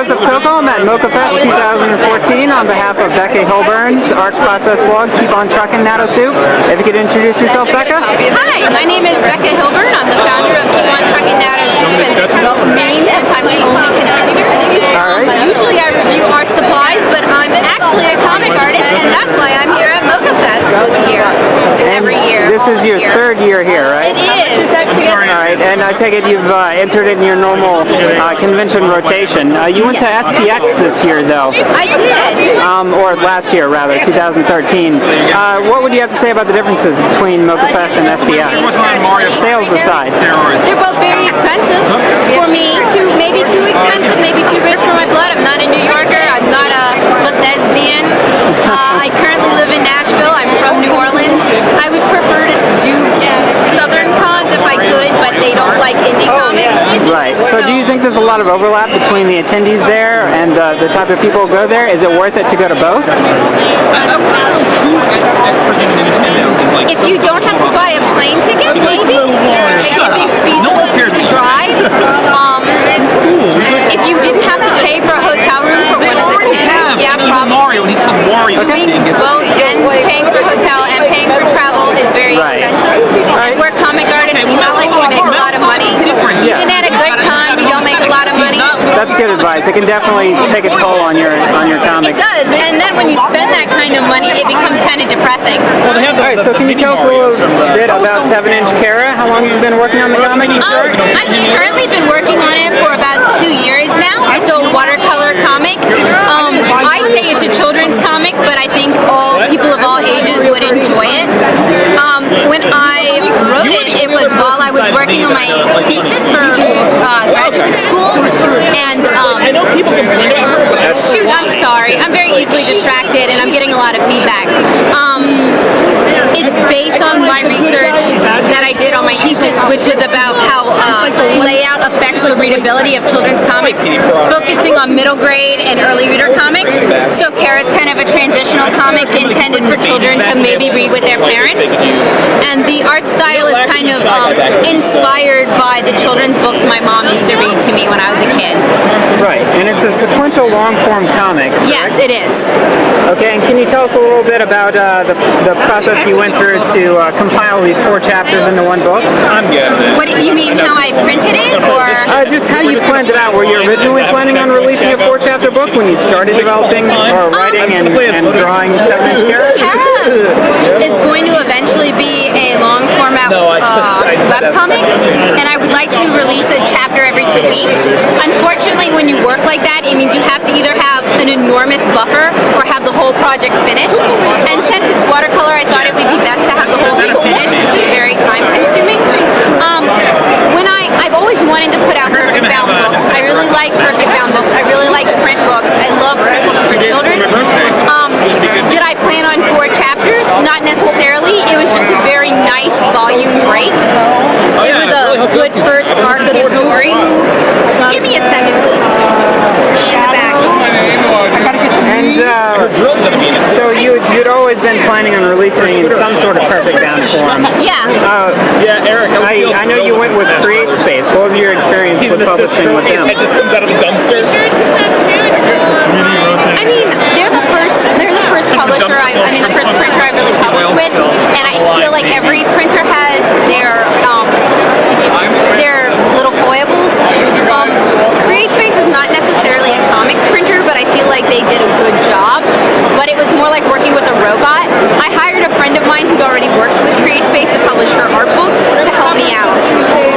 Joseph Coco. I'm at MoCCA Fest 2014 on behalf of Becca Hillburn's Arts Process blog, Keep On Trucking Natto Soup. If you could introduce yourself, Becca. Hi, my name is Becca Hillburn. I'm the founder of Keep On Trucking Natto Soup and Maine, and I'm the only contributor. Usually I review art supplies, but I'm actually a comic artist, and that's why I'm here at MoCCA Fest this year. Every year. This is your third year here, right? It is. Alright, and I take it you've entered in your normal convention rotation. You went to SPX this year, though. I did. Or last year, rather, 2013. What would you have to say about the differences between MoCCA Fest and SPX? Sales aside. They're both very expensive. For me, maybe too expensive, maybe too rich for my blood. I'm not a New Yorker. I'm not a Bethesdian. I currently live in Nashville. I'm from New Orleans. I would prefer to do Southern cons if I could, but they don't like indie comics. Right. So do you think there's a lot of overlap between the attendees there and the type of people who go there? Is it worth it to go to both? If you don't have to buy a plane ticket, maybe. If it's feasible to drive. If you didn't have to pay for a hotel room for one of the two, yeah, probably. Doing both and paying for hotel and paying for travel is very expensive. And we're comic artists. It's not like we make a lot of money. Even at a good con, we don't make a lot of money. That's good advice. It can definitely take a toll on your comics. It does, and then when you spend that kind of money, it becomes kind of depressing. Alright, so can you tell us a little bit about 7-Inch Kara? How long have you been working on the comic? I've currently been working on it for about 2 years now. It's a watercolor comic. I say it's a children's comic, but I think people of all ages would enjoy it. When I wrote it, it was while I was working on my thesis for graduate school, and shoot, I'm sorry. I'm very easily distracted, and I'm getting a lot of feedback. It's based on my research that I did on my thesis, which is about how layout affects the readability of children's comics, focusing on middle grade and early reader comics. So Kara's kind of a transitional comic intended for children to maybe read with their parents. And the art style is kind of inspired by the children's books my mom used to read to me when I was a kid. Right, and it's a sequential long-form comic. Yes, it is. Okay, and can you tell us a little bit about the process you went through to compile these 4 chapters into one book? I'm good. What do you mean, how I printed it, or just how you planned it out? Were you originally planning on releasing a 4-chapter book when you started developing or writing and drawing 7-Inch Kara? Kara is going to eventually be a long format webcomic, and I would like to release a chapter every 2 weeks. Unfortunately, when you work like that, it means you have to either have an enormous buffer or have the whole project finished. And since it's watercolor, I thought it would be best to have the whole thing finished since it's very time consuming. I've always wanted to put out perfect bound books. I really like perfect bound books. I really like print books. I love print books for children. Did I plan on 4 chapters? Not necessarily. It was just a very nice volume break. It was a good first arc of the story. Give me a second, please. Back. And so you'd always been planning on releasing in some sort of perfect bound form. Yeah. Eric, I know you went with Create Space. What was your experience with publishing with them? It just comes out of the dumpster. I mean, they're the first publisher. The first printer I really published with, and I feel like every printer has their little foibles. CreateSpace is not necessarily a comics printer, but I feel like they did a good job. But it was more like working with a robot. I hired a friend of mine who'd already worked with CreateSpace to publish her art book to help me out.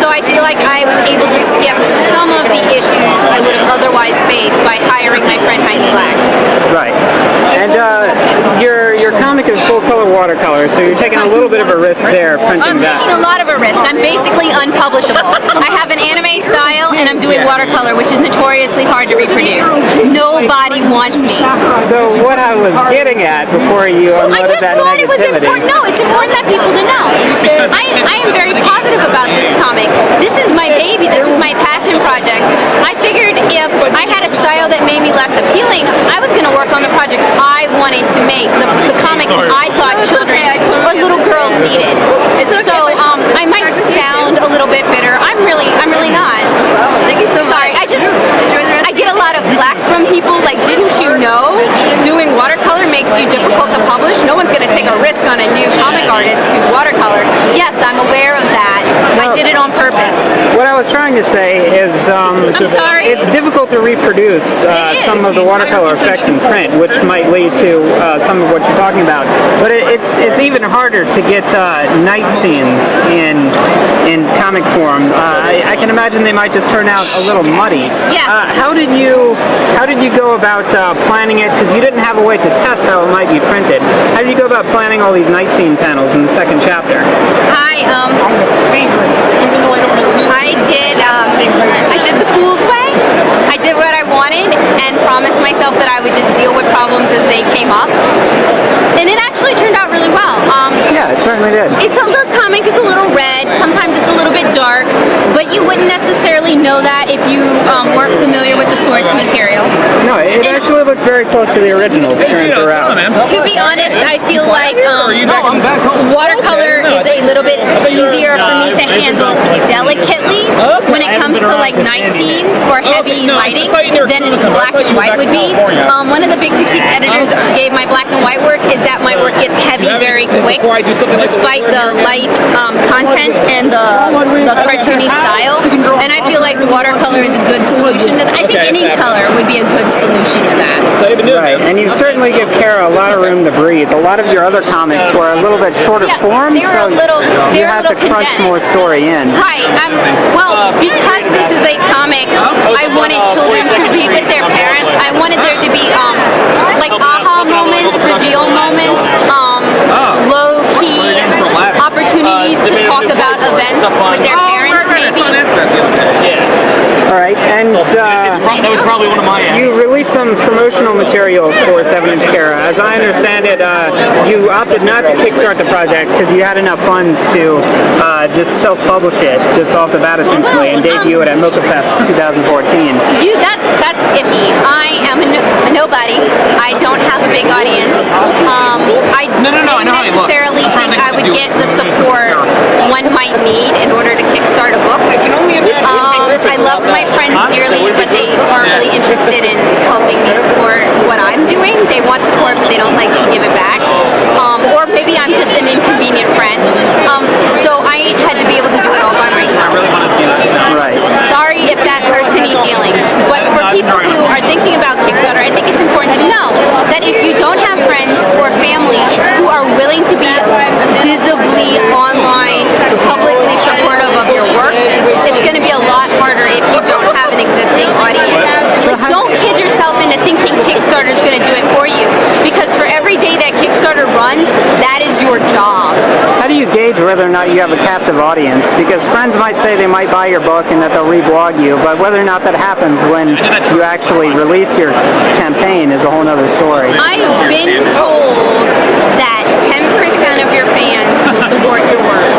So I feel like I was able to skip some of the issues I would have otherwise faced by hiring my friend Heidi Black. Right. And your comic is full color watercolor, so you're taking a little bit of a risk there punching I'm that. taking a lot of a risk. I'm basically unpublishable. I have an anime style and I'm doing watercolor, which is notoriously hard to reproduce. Nobody wants me. So what I was getting at before you unloaded that thought it was important. No, it's important that people to know. I am very positive about this comic. This is my baby. This is my passion project. I figured if I had a style that made me less appealing, I was going to work on the project I wanted to make, the comic I thought children or little girls needed. So I might sound a little bit bitter. I'm really not. Thank you so much. Sorry, I get a lot of flack to say is I'm sorry. it's difficult to reproduce It is. some of the watercolor effects in print, which might lead to some of what you're talking about. But it's even harder to get night scenes in comic form. I can imagine they might just turn out a little muddy. Yeah. How did you go about planning it? Because you didn't have a way to test how it might be printed. How did you go about planning all these night scene panels in the second chapter? I did the fool's way. I did what I wanted and promised myself that I would just deal with problems as they came up. And it actually turned out really well. Yeah, it certainly did. The comic is a little red. Sometimes it's a little bit dark, but you wouldn't necessarily know that if you weren't familiar with the source material. No, it actually looks very close to the originals turned throughout. To be honest, I feel like watercolor is a little bit easier for me to handle delicately when it comes to like night scenes or heavy lighting than black and white would be. One of the big critiques editors gave my black and white work is that my work gets heavy very quick, despite the light content and the cartoony style. And I feel like watercolor is a good solution to that. I think any color would be a good solution to that. Right, and you certainly give Kara a lot of room to breathe. A lot of your other comics were a little bit shorter form, so you have to crunch more story in. Right. Well, because this is a comic, I wanted children to read with their parents. I wanted there to be like aha moments, reveal moments, low-key opportunities to talk about events with their parents, maybe. All right, and that was probably one of my you released some promotional material for 7-inch Kara. As I understand it, you opted not to kickstart the project because you had enough funds to just self-publish it just off the bat essentially and debut it at MoCCA Fest 2014. That's iffy. I am a nobody. I don't have a big audience. I didn't necessarily think I would get the support one might need in order to kickstart a book. I love my friends dearly, but they aren't really interested in helping me support what I'm doing. They want support, but they don't like to give it back. Or maybe I'm just an inconvenient friend. So I had to be able to do it all by myself. Right. Sorry if that hurts any feelings. But for people who are thinking about Kickstarter, I think it's important to know that if you don't have friends or family who are willing to be visibly online, publicly supportive of your work, it's going to be a lot harder if you don't have an existing audience. So don't kid yourself into thinking Kickstarter is going to do it for you, because for every day that Kickstarter runs, that is your job. How do you gauge whether or not you have a captive audience? Because friends might say they might buy your book and that they'll reblog you, but whether or not that happens when you actually release your campaign is a whole other story. I've been told that 10% of your fans will support your work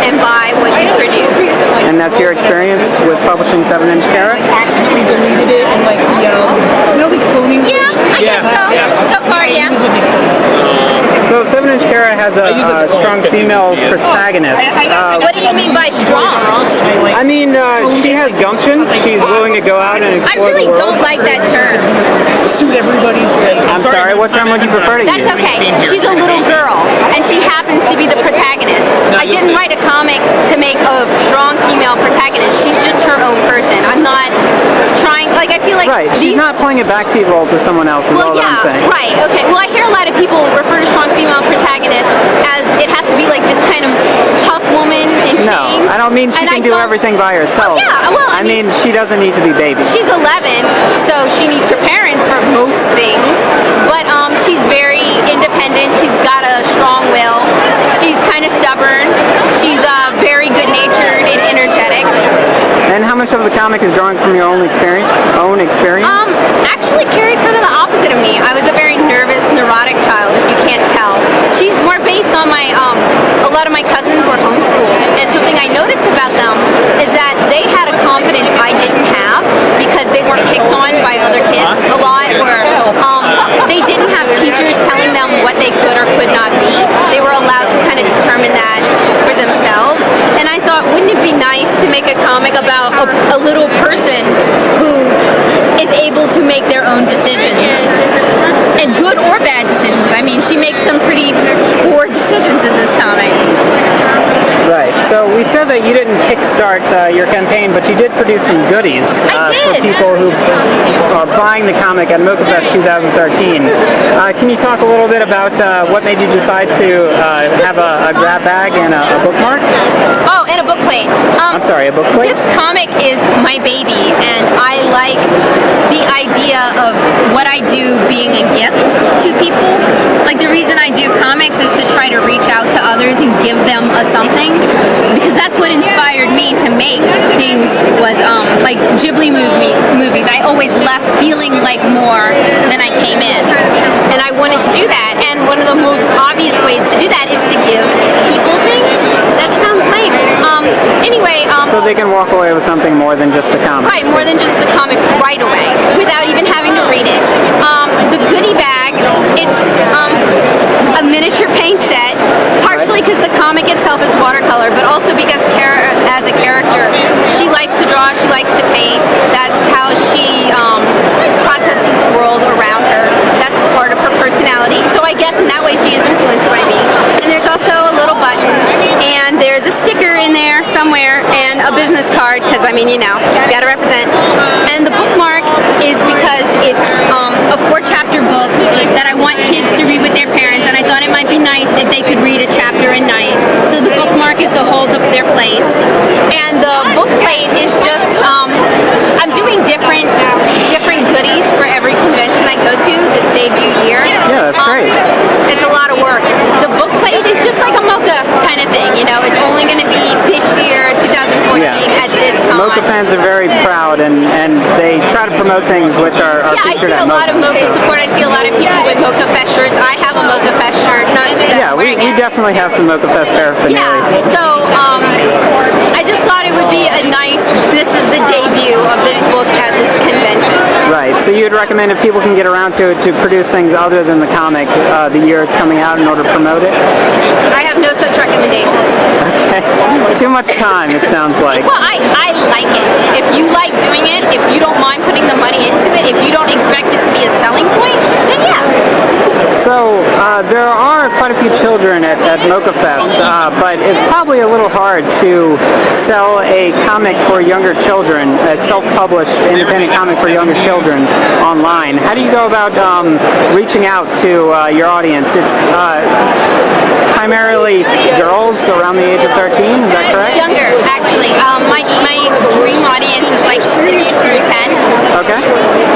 and buy what you produce. And that's your experience with publishing 7-inch Kara? Accidentally deleted it and like the cloning. Yeah, I guess so. So far, yeah. So 7-inch Kara has a strong female protagonist. What do you mean by strong? I mean, she has gumption. She's willing to go out and I explore really the world. don't like that term. Suit everybody's like. I'm sorry, what term would you prefer to use? That's okay. She's a little girl, and she happens to be the protagonist. I didn't write a comic to make a strong female protagonist. She's just her own person. I'm not trying, like, I feel like... Right, she's not playing a backseat role to someone else is all that I'm saying. Right, okay. Well, I hear a lot of people refer to strong female protagonist as it has to be like this kind of tough woman in chains. No, I don't mean she can do everything by herself. Oh, yeah, well, I mean, she doesn't need to be baby. She's 11, so she needs her parents for most things, but she's very independent. She's got a strong will. She's kind of stubborn. She's very good-natured and energetic. And how much of the comic is drawing from your own experience? Actually, Carrie's kind of the opposite of me. I was a very nervous, neurotic child, if you can't tell. She's more based on my, a lot of my cousins were homeschooled, and something I noticed about them is that they had a confidence I didn't have because they weren't picked on by other kids a lot, or they didn't have teachers telling them what they could or could not be. They were allowed to kind of determine that for themselves, and I thought, wouldn't it be nice to make a comic about a little person who is able to make their own decisions, and good or bad decisions. I mean, she makes some pretty poor decisions in this comic. Right, so we said that you didn't kickstart your campaign, but you did produce some goodies for people who are buying the comic at MoCCA Fest 2013. Can you talk a little bit about what made you decide to have a grab bag and a bookmark? Oh, and a book plate. I'm sorry, a book plate? This comic is my baby, and I like the idea of what I do being a gift to people. Like, the reason I do comics is to try to reach out to others and give them a something, because that's what inspired me to make things was like Ghibli movies. I always left feeling like more than I came in, and I wanted to do that, and one of the most obvious ways to do that is to give people things. That sounds lame. Anyway, so they can walk away with something more than just the comic. Right, more than just the comic right away, without even having to read it. The goodie bag, it's a miniature paint set, partially because the comic itself is watercolor, but also because as a character, she likes to draw, she likes to paint. That's how she processes the world around her. That's part of her personality. So I guess in that way she is influenced by me. And there's also a little button, and there's a sticker in there somewhere, and a business card, because I mean, you know, you gotta represent. And the bookmark is because it's a 4-chapter book that I want kids to read with their parents, and I thought it might be nice if they could read a chapter a night. So the bookmark is to hold up their place. And the book plate is just, I'm doing different goodies for every convention I go to this debut year. Yeah, that's great. It's a lot of work. The book plate is just like a MoCCA kind of thing, you know, it's only going to be this year, 2014, at this time. MoCCA fans are very proud, and they try to promote things which are featured at MoCCA. I see a lot of MoCCA support. I see a lot of people with MoCCA Fest shirts. I have a MoCCA Fest shirt. Not that Yeah, we definitely have some MoCCA Fest paraphernalia. Yeah, so I just thought it would be a nice, this is the debut of this book at this convention. Right, so you would recommend if people can get around to it to produce things other than the comic the year it's coming out in order to promote it? I have no such recommendations. Okay, too much time it sounds like. Well, I like it. If you like doing it, if you don't mind putting the money into it, if you don't expect it to be a selling point, then yeah. So, there are quite a few children at MoCCA Fest, but it's probably a little hard to sell a comic for younger children, a self-published independent comic for younger children online. How do you go about reaching out to your audience? It's primarily girls around the age of 13, is that correct? Younger, actually. My dream audience is like 6 through 10. Okay.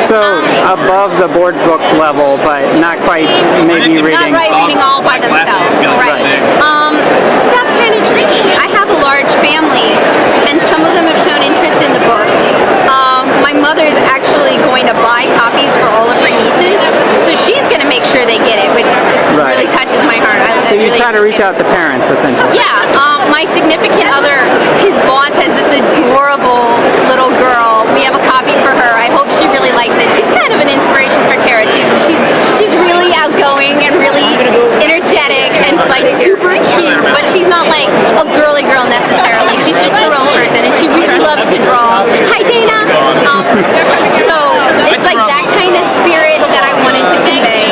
So above the board book level, but not quite maybe reading. Not reading all by themselves. Right. So that's kind of tricky. I have a large family, and some of them have shown interest in the book. My mother is actually going to buy copies for all of her nieces, so she's going to make sure they get it, which really touches my heart. So you try to reach out to parents, essentially. Yeah. My significant other, his boss has this adorable little girl. We have a copy for her. I hope she really likes it. She's kind of an inspiration for Kara too. She's really outgoing and really energetic and like super cute, but she's not like a girly girl necessarily. She's just her own person, and she really loves to draw. Hi, Dana. So it's like that kind of spirit that I wanted to convey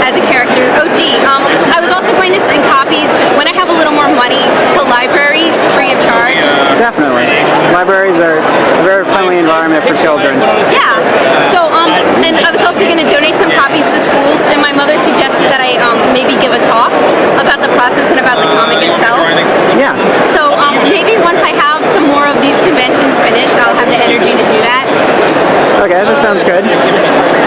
as a character. Oh gee, I was also going to send copies when I have a little more money to libraries free of charge. Definitely. Libraries are a very friendly environment for children. Yeah. So and I was also going to donate some copies to schools, and my mother suggested that I maybe give a talk about the process and about the comic itself. Yeah. So maybe once I have some more of these conventions finished, I'll have the energy to do that. Okay, that sounds good.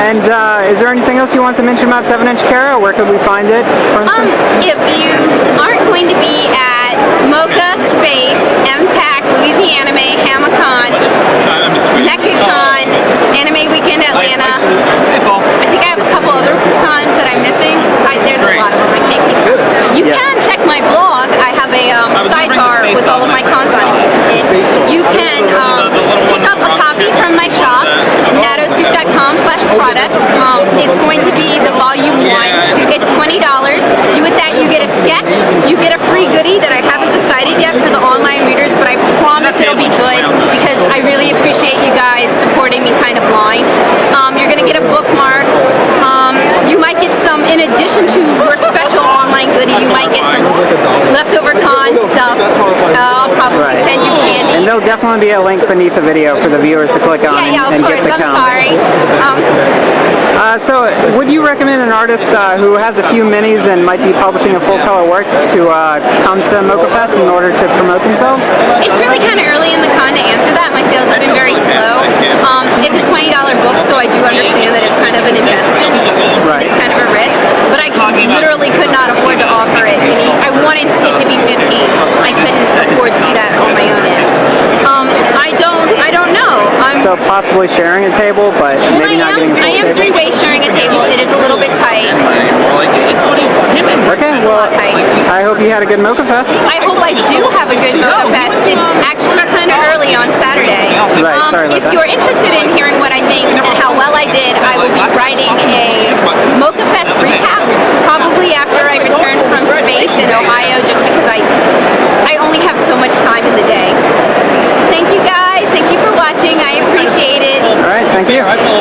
And is there anything else you want to mention about 7-Inch Kara? Where could we find it, for instance? If you aren't going to be at MoCCA Space, MTAC, Louisiana Anime, HamaCon, NECACon, Anime Weekend Atlanta, I think I have a couple other cons that I'm missing. There's a lot of them. I can't keep them. You can check my blog. I have a sidebar with all of my cons on it. You can pick up a copy from my shop, natosoup.com/products. It's going to be the volume 1. It's $20. With that, you get a sketch. You get a free goodie that I haven't decided yet for the online readers, but I promise it'll be good because I really appreciate you guys supporting me kind of blind. You're going to get a bookmark. You might get some definitely be a link beneath the video for the viewers to click on Yeah, of and course. get the I'm count. sorry. So, would you recommend an artist who has a few minis and might be publishing a full-color work to come to MoCCA Fest in order to promote themselves? It's really kind of early in the con to answer that. My sales have been very slow. It's a $20 book, so I do understand that it's kind of an investment. Right. It's kind of a risk, but I literally could not afford to offer it. I wanted it to be 15. I couldn't afford to do that on my own end. I don't know. So possibly sharing a table, but maybe not getting a full I am table? 3-way sharing a table. It is a little bit tight. Okay, It's a well, lot tight. I hope you had a good MoCCA Fest. I hope I do have a good MoCCA Fest. It's actually kind of early on Saturday. Right, sorry about if that. you're interested in hearing what I think and how well I did, I will be writing a MoCCA Fest recap probably after I return from space in Ohio.